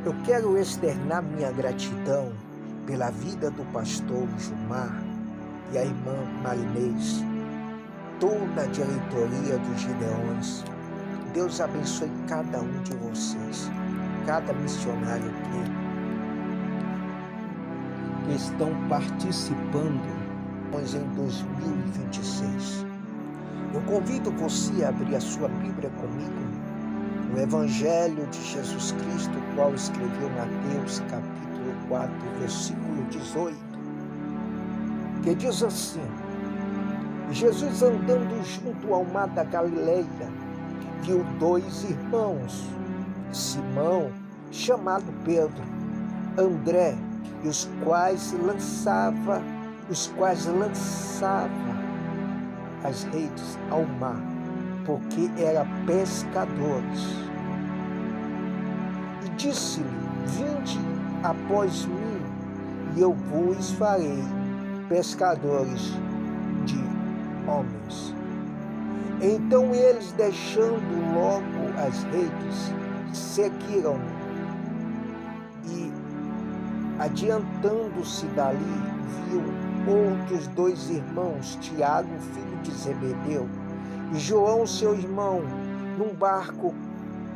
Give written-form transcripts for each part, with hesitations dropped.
Eu quero externar minha gratidão pela vida do pastor Gilmar e a irmã Marinês, toda a diretoria dos Gideões. Deus abençoe cada um de vocês, cada missionário que estão participando em 2026. Eu convido você a abrir a sua Bíblia comigo no Evangelho de Jesus Cristo, o qual escreveu Mateus capítulo 4, versículo 18, que diz assim: Jesus, andando junto ao mar da Galileia, viu dois irmãos, Simão, chamado Pedro, André, e os quais lançava as redes ao mar, porque eram pescadores. E disse-lhe: vinde após mim, e eu vos farei pescadores de homens. Então eles, deixando logo as redes, seguiram-no. E, adiantando-se dali, viu outros dois irmãos, Tiago, filho de Zebedeu, e João, seu irmão, num barco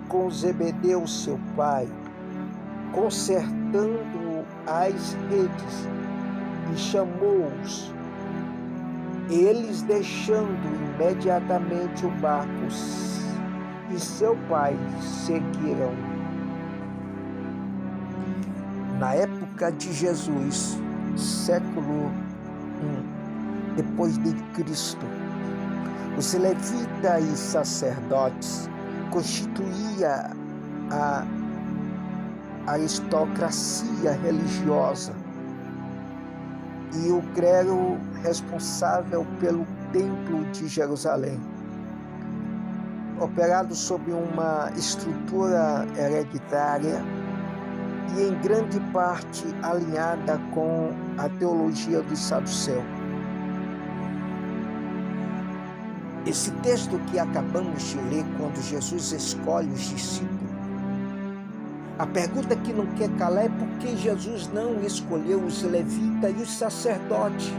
com Zebedeu, seu pai, consertando as redes, e chamou-os. Eles, deixando imediatamente o barco e seu pai, seguiram. Na época de Jesus, século I depois de Cristo, os levitas e sacerdotes constituíam a aristocracia religiosa e o clero responsável pelo Templo de Jerusalém, operado sob uma estrutura hereditária e em grande parte alinhada com a teologia dos saduceus. Esse texto que acabamos de ler, quando Jesus escolhe os discípulos, a pergunta que não quer calar é por que Jesus não escolheu os levitas e os sacerdotes.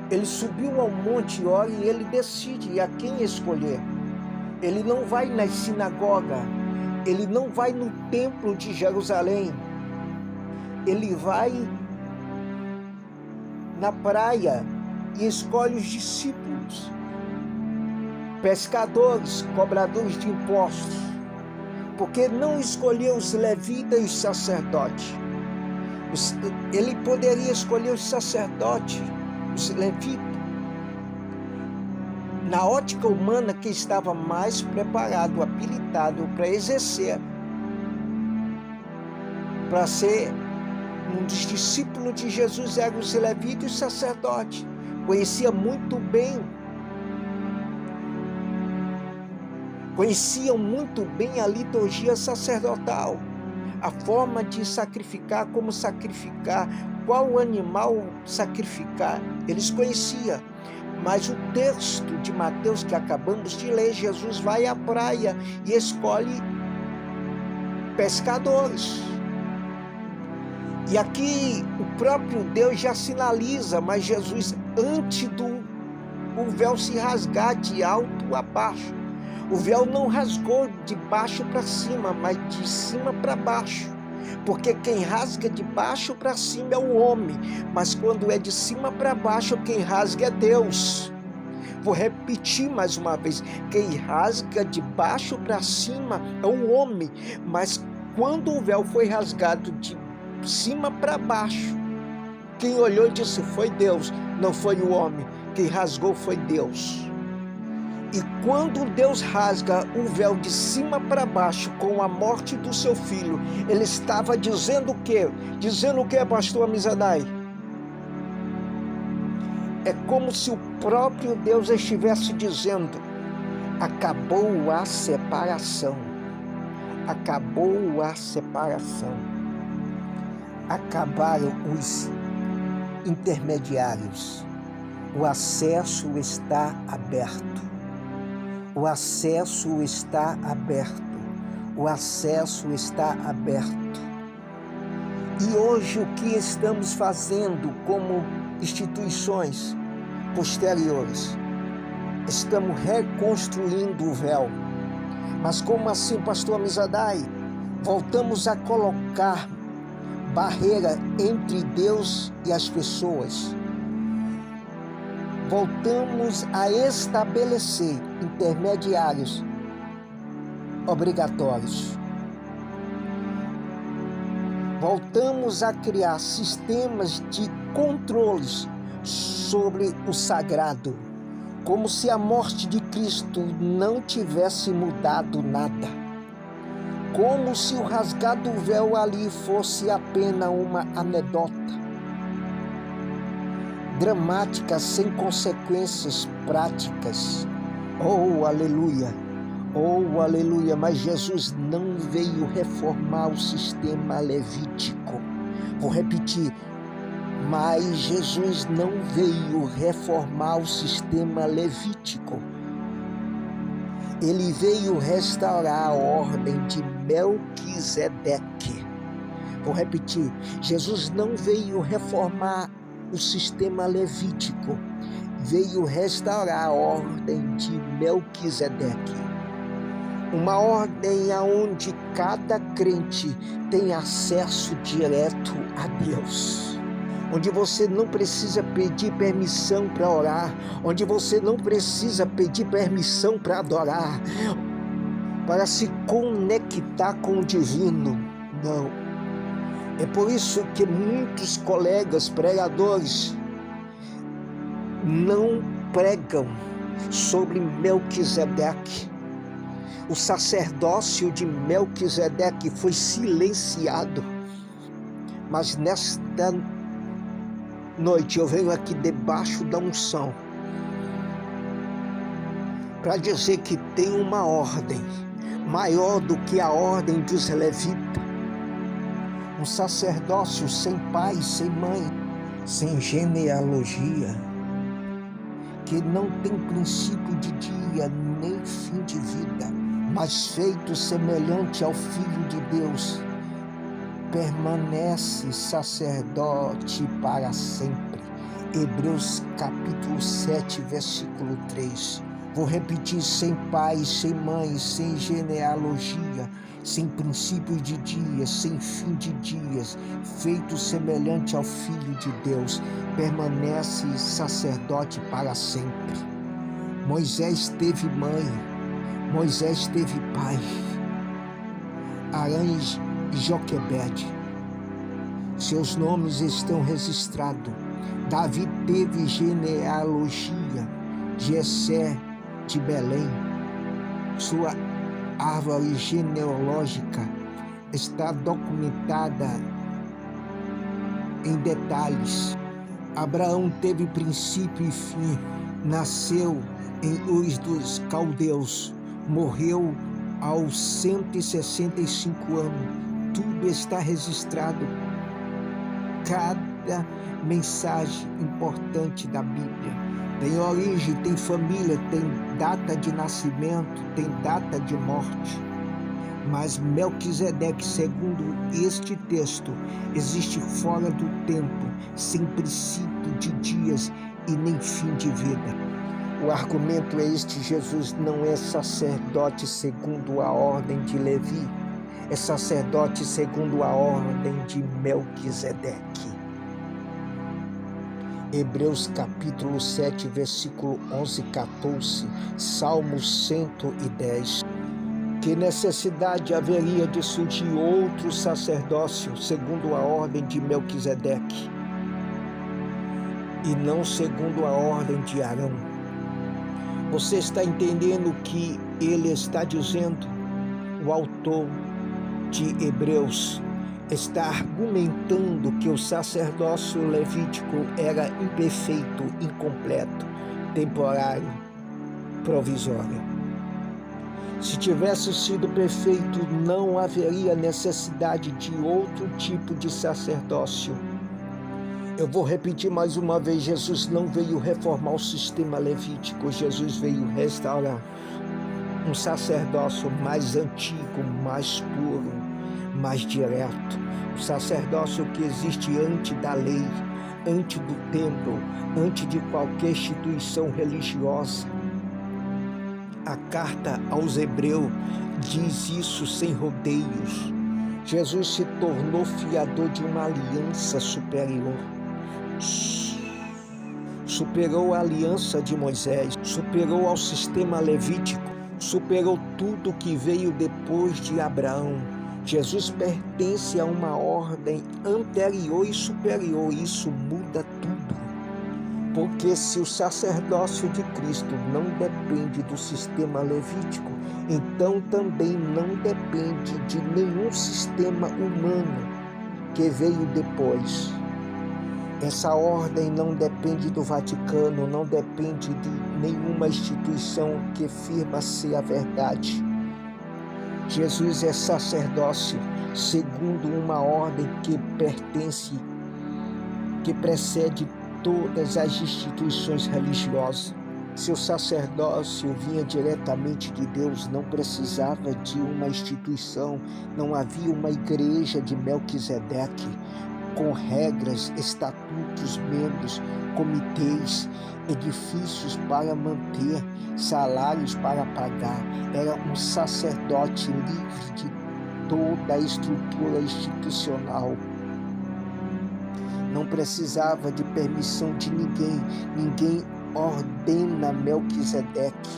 Ele subiu ao monte, ora, e ele decide a quem escolher. Ele não vai nas sinagogas, ele não vai no templo de Jerusalém, ele vai na praia e escolhe os discípulos, pescadores, cobradores de impostos, porque não escolheu os levitas e os sacerdotes. Ele poderia escolher os sacerdotes, os levitas. Na ótica humana, quem estava mais preparado, habilitado para exercer, para ser um dos discípulos de Jesus, eram os levitas e os sacerdotes. Conheciam muito bem a liturgia sacerdotal, a forma de sacrificar, como sacrificar, qual animal sacrificar, eles conheciam. Mas o texto de Mateus que acabamos de ler, Jesus vai à praia e escolhe pescadores. E aqui o próprio Deus já sinaliza, mas Jesus, antes do o véu se rasgar de alto a baixo, o véu não rasgou de baixo para cima, mas de cima para baixo. Porque quem rasga de baixo para cima é o homem, mas quando é de cima para baixo, quem rasga é Deus. Vou repetir mais uma vez: quem rasga de baixo para cima é o homem, mas quando o véu foi rasgado de cima para baixo, quem olhou e disse foi Deus, não foi o homem. Quem rasgou foi Deus. E quando Deus rasga o véu de cima para baixo com a morte do seu filho, ele estava dizendo o quê? Dizendo o quê, pastor Amizadai? É como se o próprio Deus estivesse dizendo: acabou a separação. Acabou a separação. Acabaram os intermediários. O acesso está aberto. O acesso está aberto. o acesso está aberto. E hoje o que estamos fazendo como instituições posteriores? Estamos reconstruindo o véu. Mas como assim, pastor Amizadai? Voltamos a colocar barreira entre Deus e as pessoas. Voltamos a estabelecer intermediários obrigatórios. Voltamos a criar sistemas de controles sobre o sagrado, como se a morte de Cristo não tivesse mudado nada. Como se o rasgar do véu ali fosse apenas uma anedota dramática, sem consequências práticas. Oh, aleluia! Oh, aleluia! Mas Jesus não veio reformar o sistema levítico. Vou repetir. Mas Jesus não veio reformar o sistema levítico. Ele veio restaurar a ordem de Melquisedeque. Vou repetir. Jesus não veio reformar o sistema levítico. Veio restaurar a ordem de Melquisedeque. Uma ordem aonde cada crente tem acesso direto a Deus. Onde você não precisa pedir permissão para orar, onde você não precisa pedir permissão para adorar, para se conectar com o divino. Não. É por isso que muitos colegas pregadores não pregam sobre Melquisedeque. O sacerdócio de Melquisedeque foi silenciado. Mas nesta noite eu venho aqui debaixo da unção para dizer que tem uma ordem maior do que a ordem dos levitas. Um sacerdócio sem pai, sem mãe, sem genealogia, que não tem princípio de dia nem fim de vida, mas feito semelhante ao Filho de Deus, permanece sacerdote para sempre. Hebreus capítulo 7, versículo 3. Vou repetir: sem pai, sem mãe, sem genealogia, sem princípio de dias, sem fim de dias, feito semelhante ao Filho de Deus, permanece sacerdote para sempre. Moisés teve mãe, Moisés teve pai, Arã e Joquebede, seus nomes estão registrados. Davi teve genealogia, Jessé de Belém, sua árvore genealógica está documentada em detalhes. Abraão teve princípio e fim, nasceu em Ur dos Caldeus, morreu aos 165 anos. Tudo está registrado. Cada mensagem importante da Bíblia tem origem, tem família, tem data de nascimento, tem data de morte. Mas Melquisedeque, segundo este texto, existe fora do tempo, sem princípio de dias e nem fim de vida. O argumento é este: Jesus não é sacerdote segundo a ordem de Levi, é sacerdote segundo a ordem de Melquisedeque. Hebreus capítulo 7, versículo 11 e 14, Salmo 110. Que necessidade haveria de surgir outro sacerdócio segundo a ordem de Melquisedeque e não segundo a ordem de Arão? Você está entendendo o que ele está dizendo? O autor de Hebreus está argumentando que o sacerdócio levítico era imperfeito, incompleto, temporário, provisório. Se tivesse sido perfeito, não haveria necessidade de outro tipo de sacerdócio. Eu vou repetir mais uma vez: Jesus não veio reformar o sistema levítico, Jesus veio restaurar um sacerdócio mais antigo, mais puro, mais direto. O sacerdócio que existe antes da lei, antes do templo, antes de qualquer instituição religiosa. A carta aos Hebreus diz isso sem rodeios. Jesus se tornou fiador de uma aliança superior. Superou a aliança de Moisés, superou ao sistema levítico, superou tudo que veio depois de Abraão. Jesus pertence a uma ordem anterior e superior. Isso muda tudo. Porque se o sacerdócio de Cristo não depende do sistema levítico, então também não depende de nenhum sistema humano que veio depois. Essa ordem não depende do Vaticano, não depende de nenhuma instituição que afirma ser a verdade. Jesus é sacerdócio segundo uma ordem que precede todas as instituições religiosas. Seu sacerdócio vinha diretamente de Deus, não precisava de uma instituição, não havia uma igreja de Melquisedeque, com regras, estatutos, membros, comitês, edifícios para manter, salários para pagar. Era um sacerdote livre de toda a estrutura institucional. Não precisava de permissão de ninguém. Ninguém ordena Melquisedeque.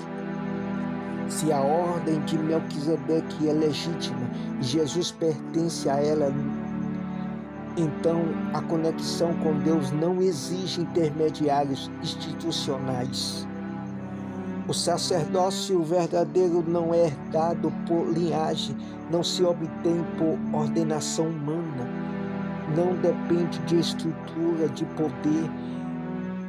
Se a ordem de Melquisedeque é legítima e Jesus pertence a ela, então a conexão com Deus não exige intermediários institucionais. O sacerdócio verdadeiro não é herdado por linhagem, não se obtém por ordenação humana, não depende de estrutura de poder,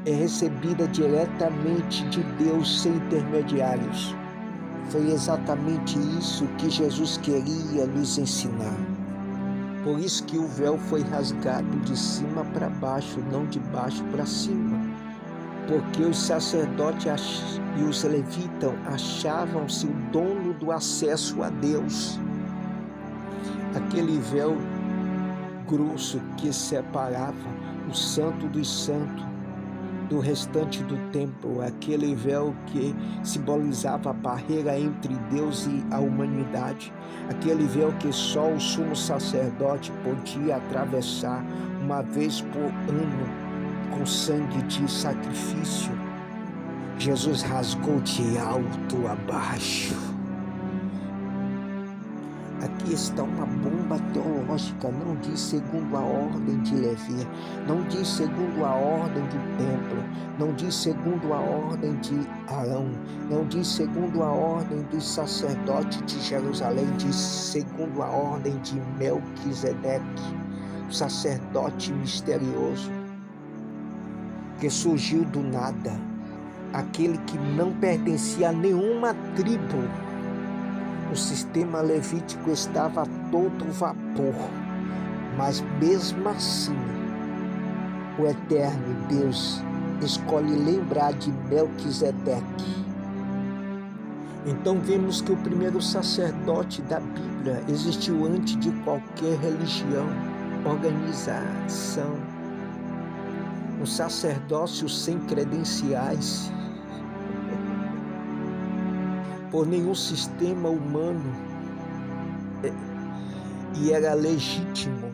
é recebida diretamente de Deus sem intermediários. Foi exatamente isso que Jesus queria nos ensinar. Por isso que o véu foi rasgado de cima para baixo, não de baixo para cima. Porque os sacerdotes e os levitas achavam-se o dono do acesso a Deus. Aquele véu grosso que separava o santo dos santos do restante do templo, aquele véu que simbolizava a barreira entre Deus e a humanidade, aquele véu que só o sumo sacerdote podia atravessar uma vez por ano com sangue de sacrifício. Jesus rasgou de alto a baixo. Aqui está uma bomba teológica, não diz segundo a ordem de Levi, não diz segundo a ordem do templo, não diz segundo a ordem de Arão, não diz segundo a ordem dos sacerdotes de Jerusalém, diz segundo a ordem de Melquisedeque, o sacerdote misterioso, que surgiu do nada, aquele que não pertencia a nenhuma tribo. O sistema levítico estava a todo vapor, mas mesmo assim, o eterno Deus escolhe lembrar de Melquisedeque. Então vemos que o primeiro sacerdote da Bíblia existiu antes de qualquer religião, organização. Um sacerdócio sem credenciais, por nenhum sistema humano, e era legítimo,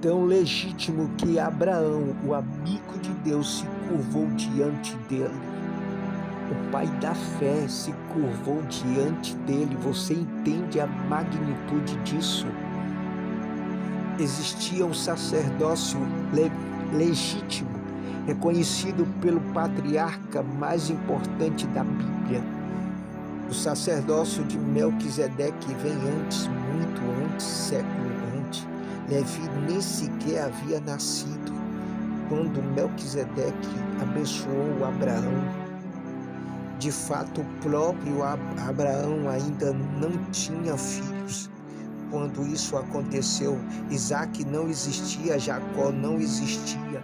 tão legítimo que Abraão, o amigo de Deus, se curvou diante dele. O pai da fé se curvou diante dele. Você entende a magnitude disso? Existia um sacerdócio legítimo, reconhecido pelo patriarca mais importante da Bíblia. O sacerdócio de Melquisedeque vem antes, muito antes, século antes. Levi nem sequer havia nascido quando Melquisedeque abençoou Abraão. De fato, o próprio Abraão ainda não tinha filhos quando isso aconteceu. Isaac não existia, Jacó não existia.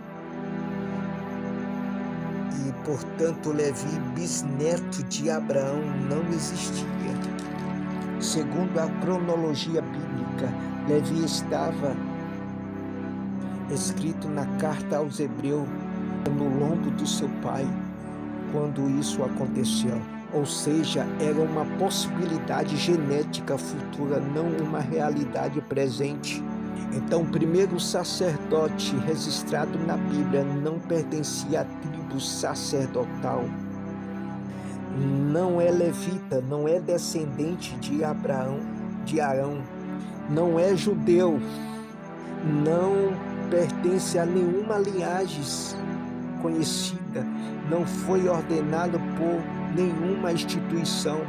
e, portanto, Levi, bisneto de Abraão, não existia. Segundo a cronologia bíblica, Levi estava escrito na carta aos Hebreus no lombo do seu pai quando isso aconteceu. Ou seja, era uma possibilidade genética futura, não uma realidade presente. Então, o primeiro sacerdote registrado na Bíblia não pertencia à tribo sacerdotal. Não é levita, não é descendente de Abraão, de Arão, não é judeu, não pertence a nenhuma linhagem conhecida, não foi ordenado por nenhuma instituição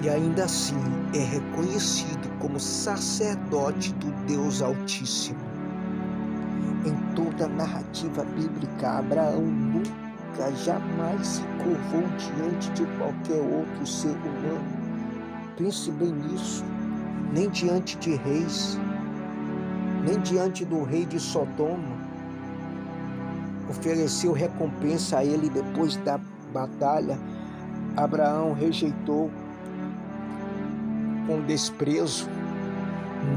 e ainda assim é reconhecido como sacerdote do Deus Altíssimo. Em toda a narrativa bíblica, Abraão nunca, jamais se curvou diante de qualquer outro ser humano. Pense bem nisso. Nem diante de reis, nem diante do rei de Sodoma. Ofereceu recompensa a ele depois da batalha. Abraão rejeitou com desprezo.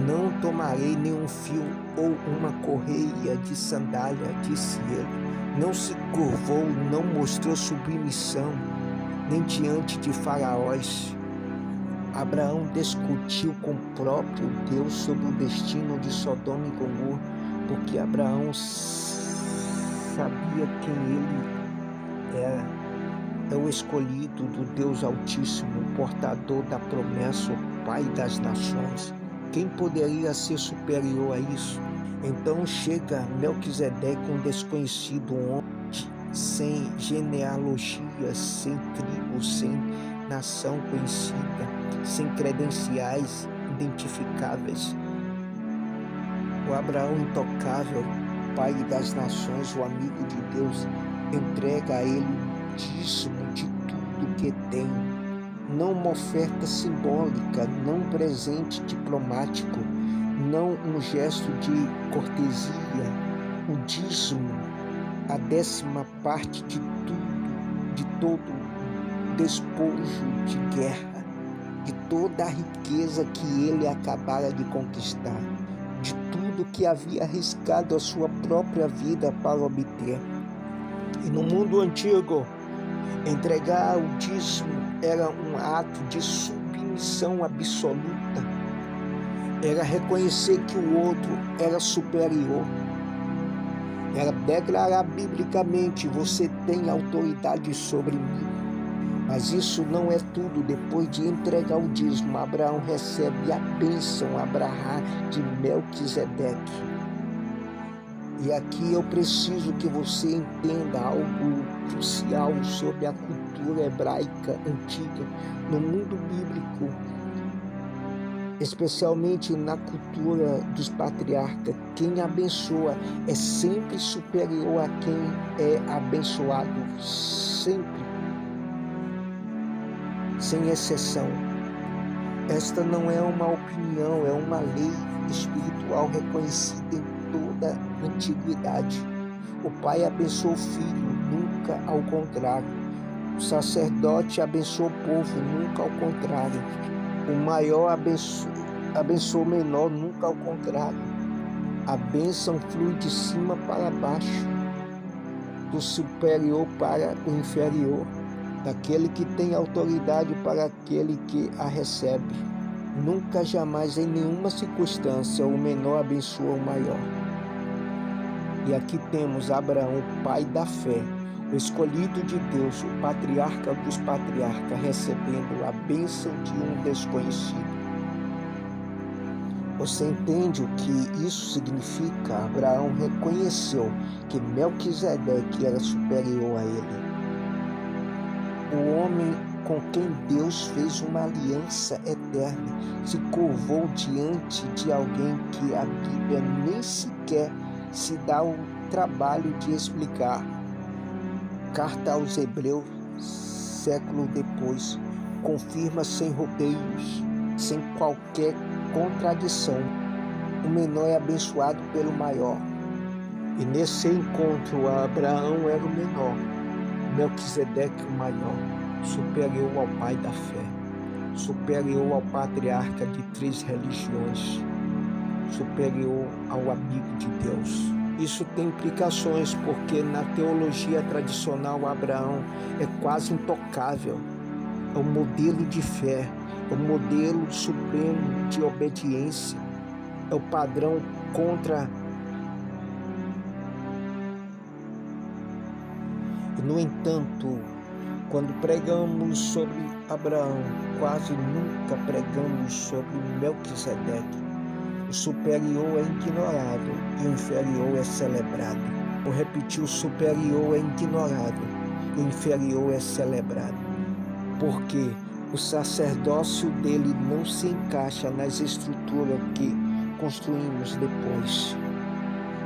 Não tomarei nenhum fio ou uma correia de sandália, disse ele. Não se curvou, não mostrou submissão, nem diante de faraós. Abraão discutiu com o próprio Deus sobre o destino de Sodoma e Gomorra, porque Abraão sabia quem ele era. É o escolhido do Deus Altíssimo, o portador da promessa, o Pai das nações. Quem poderia ser superior a isso? Então chega Melquisedeque, um desconhecido homem, sem genealogia, sem tribo, sem nação conhecida, sem credenciais identificáveis. O Abraão intocável, Pai das nações, o amigo de Deus, entrega a ele o dízimo de tudo que tem. Não uma oferta simbólica, não um presente diplomático, não um gesto de cortesia, o dízimo, a 10ª parte de tudo, de todo despojo de guerra, de toda a riqueza que ele acabara de conquistar, de tudo que havia arriscado a sua própria vida para obter. E no mundo antigo, entregar o dízimo era um ato de submissão absoluta. Era reconhecer que o outro era superior. Era declarar biblicamente: você tem autoridade sobre mim. Mas isso não é tudo. Depois de entregar o dízimo, Abraão recebe a bênção Abrahá de Melquisedeque. E aqui eu preciso que você entenda algo crucial sobre a cultura hebraica antiga. No mundo bíblico, especialmente na cultura dos patriarcas, quem abençoa é sempre superior a quem é abençoado, sempre, sem exceção. Esta não é uma opinião, é uma lei espiritual reconhecida em toda a antiguidade. O pai abençoa o filho, nunca ao contrário. O sacerdote abençoa o povo, nunca ao contrário. O maior abençoa o menor, nunca ao contrário. A bênção flui de cima para baixo, do superior para o inferior, daquele que tem autoridade para aquele que a recebe. Nunca, jamais, em nenhuma circunstância, o menor abençoa o maior. E aqui temos Abraão, pai da fé, o escolhido de Deus, o patriarca dos patriarcas, recebendo a bênção de um desconhecido. Você entende o que isso significa? Abraão reconheceu que Melquisedeque era superior a ele. O homem com quem Deus fez uma aliança eterna se curvou diante de alguém que a Bíblia nem sequer se dá o trabalho de explicar. Carta aos Hebreus, século depois, confirma sem rodeios, sem qualquer contradição. O menor é abençoado pelo maior. E nesse encontro, Abraão era o menor. Melquisedeque o maior, superior ao pai da fé, superior ao patriarca de 3 religiões, superior ao amigo de Deus. Isso tem implicações porque na teologia tradicional Abraão é quase intocável, é o modelo de fé, é o modelo supremo de obediência, é o padrão contra. No entanto, quando pregamos sobre Abraão, quase nunca pregamos sobre Melquisedeque. O superior é ignorado e o inferior é celebrado. Vou repetir, o superior é ignorado e o inferior é celebrado. Porque o sacerdócio dele não se encaixa nas estruturas que construímos depois.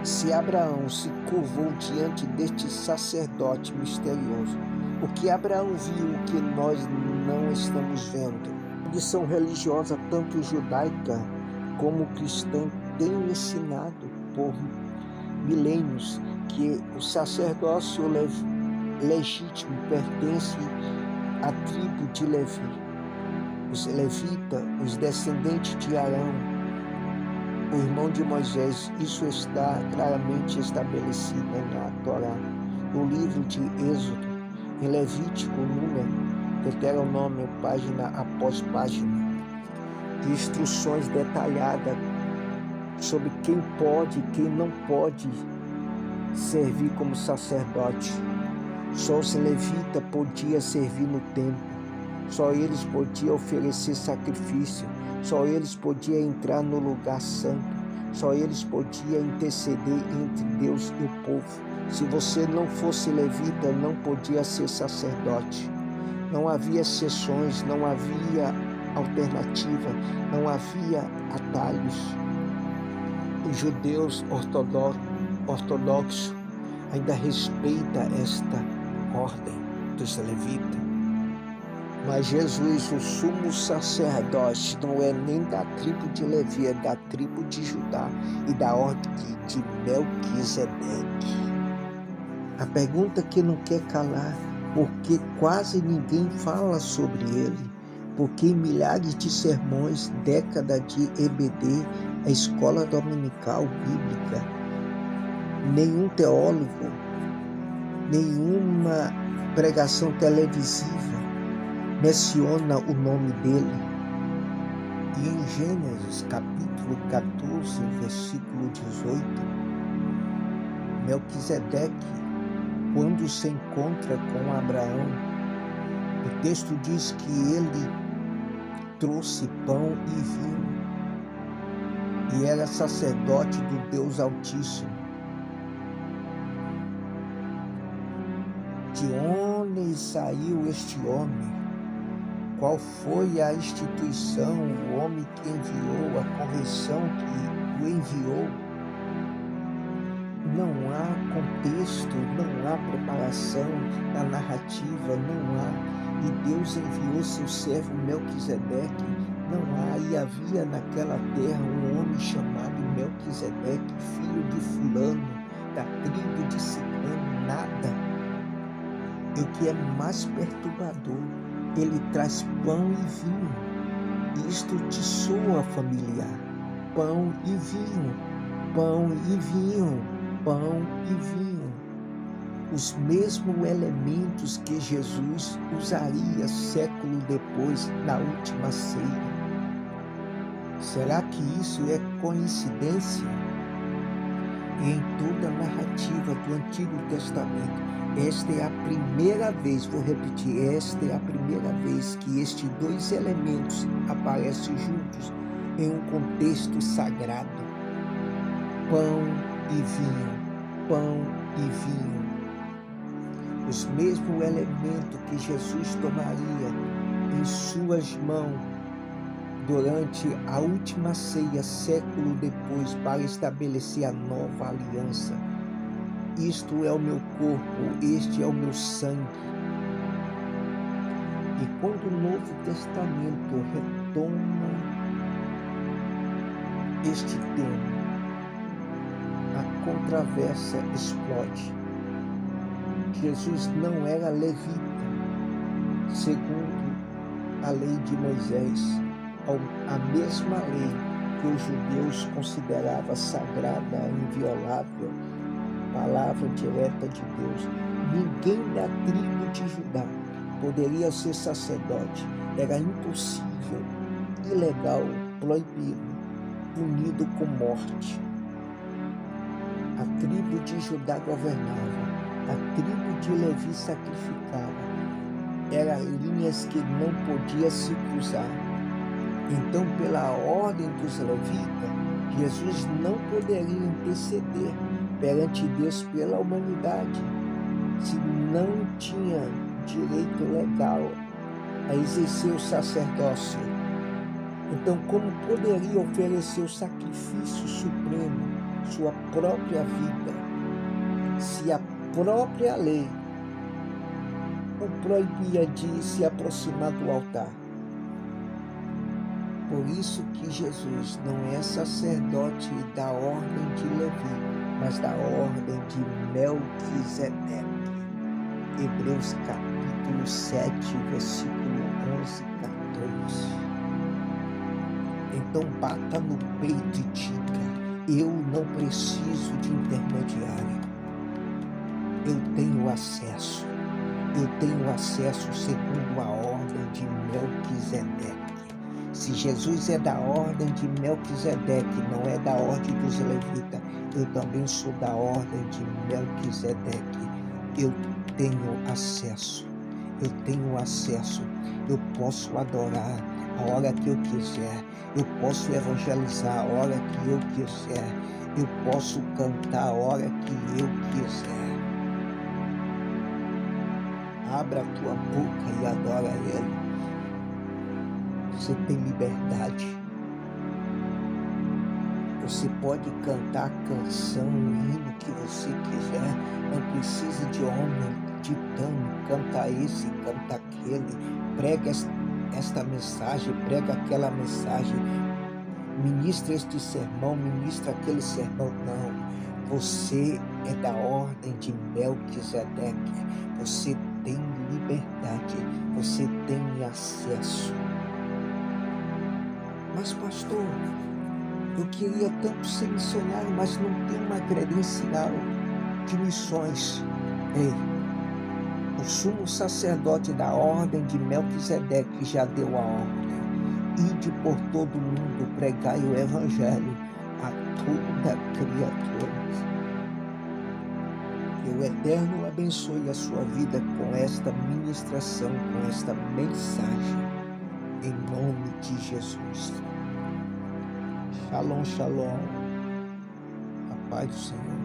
Se Abraão se curvou diante deste sacerdote misterioso, o que Abraão viu, o que nós não estamos vendo? A tradição religiosa, tanto judaica como cristã, tem ensinado por milênios que o sacerdócio legítimo pertence à tribo de Levi. Os levitas, os descendentes de Arão, o irmão de Moisés, isso está claramente estabelecido na Torá, no livro de Êxodo, em Levítico, Número, Deuteronômio, página após página. Instruções detalhadas sobre quem pode e quem não pode servir como sacerdote. Só os levitas podiam servir no templo, só eles podiam oferecer sacrifício, só eles podiam entrar no lugar santo, só eles podiam interceder entre Deus e o povo. Se você não fosse levita, não podia ser sacerdote. Não havia exceções, não havia alternativa, não havia atalhos. Os judeus ortodoxos ainda respeitam esta ordem dos levitas. Mas Jesus, o sumo sacerdote, não é nem da tribo de Levi, é da tribo de Judá e da ordem de Melquisedeque. A pergunta que não quer calar, porque quase ninguém fala sobre ele, porque em milhares de sermões, década de EBD, a escola dominical bíblica, nenhum teólogo, nenhuma pregação televisiva menciona o nome dele. E em Gênesis capítulo 14, versículo 18, Melquisedeque, quando se encontra com Abraão, o texto diz que ele trouxe pão e vinho e era sacerdote do Deus Altíssimo. De onde saiu este homem? Qual foi a instituição, o homem que enviou, a correção que o enviou? Não há contexto, não há preparação na narrativa, não há. E Deus enviou seu servo Melquisedeque, não há. E havia naquela terra um homem chamado Melquisedeque, filho de fulano, da tribo de Ciclano, nada. E o que é mais perturbador, ele traz pão e vinho. Isto te soa familiar. Pão e vinho, pão e vinho, pão e vinho. Os mesmos elementos que Jesus usaria século depois na última ceia. Será que isso é coincidência? E em toda a narrativa do Antigo Testamento, esta é a primeira vez, vou repetir, esta é a primeira vez que estes dois elementos aparecem juntos em um contexto sagrado. Pão e vinho, pão e vinho. Os mesmos elementos que Jesus tomaria em suas mãos durante a última ceia, século depois, para estabelecer a nova aliança. Isto é o meu corpo, este é o meu sangue. E quando o Novo Testamento retoma este tema, a controvérsia explode. Jesus não era levita, segundo a lei de Moisés, a mesma lei que os judeus consideravam sagrada, inviolável, palavra direta de Deus. Ninguém da tribo de Judá poderia ser sacerdote. Era impossível, ilegal, proibido, punido com morte. A tribo de Judá governava, a tribo de Levi sacrificava. Eram linhas que não podia se cruzar. Então, pela ordem dos levitas, Jesus não poderia interceder perante Deus pela humanidade, se não tinha direito legal a exercer o sacerdócio. Então, como poderia oferecer o sacrifício supremo, sua própria vida, se a própria lei o proibia de se aproximar do altar? Por isso que Jesus não é sacerdote da ordem de Levi, mas da ordem de Melquisedeque. Hebreus capítulo 7, versículo 11 e 14. Então bata no peito e diga: eu não preciso de intermediário. Eu tenho acesso. Eu tenho acesso segundo a ordem de Melquisedeque. Se Jesus é da ordem de Melquisedeque, não é da ordem dos levitas, eu também sou da ordem de Melquisedeque. Eu tenho acesso. Eu tenho acesso. Eu posso adorar a hora que eu quiser. Eu posso evangelizar a hora que eu quiser. Eu posso cantar a hora que eu quiser. Abra a tua boca e adora Ele. Você tem liberdade. Você pode cantar a canção, o hino que você quiser. Não precisa de homem ditando, canta esse, canta aquele. Prega esta mensagem, prega aquela mensagem. Ministra este sermão, ministra aquele sermão. Não. Você é da ordem de Melquisedeque. Você tem liberdade. Você tem acesso. Mas pastor, eu queria tanto ser missionário, mas não tenho uma credencial de missões. Ei, o sumo sacerdote da ordem de Melquisedeque já deu a ordem: ide por todo o mundo, pregai o evangelho a toda criatura. Que o Eterno abençoe a sua vida com esta ministração, com esta mensagem, em nome de Jesus. Shalom, shalom. A paz do Senhor.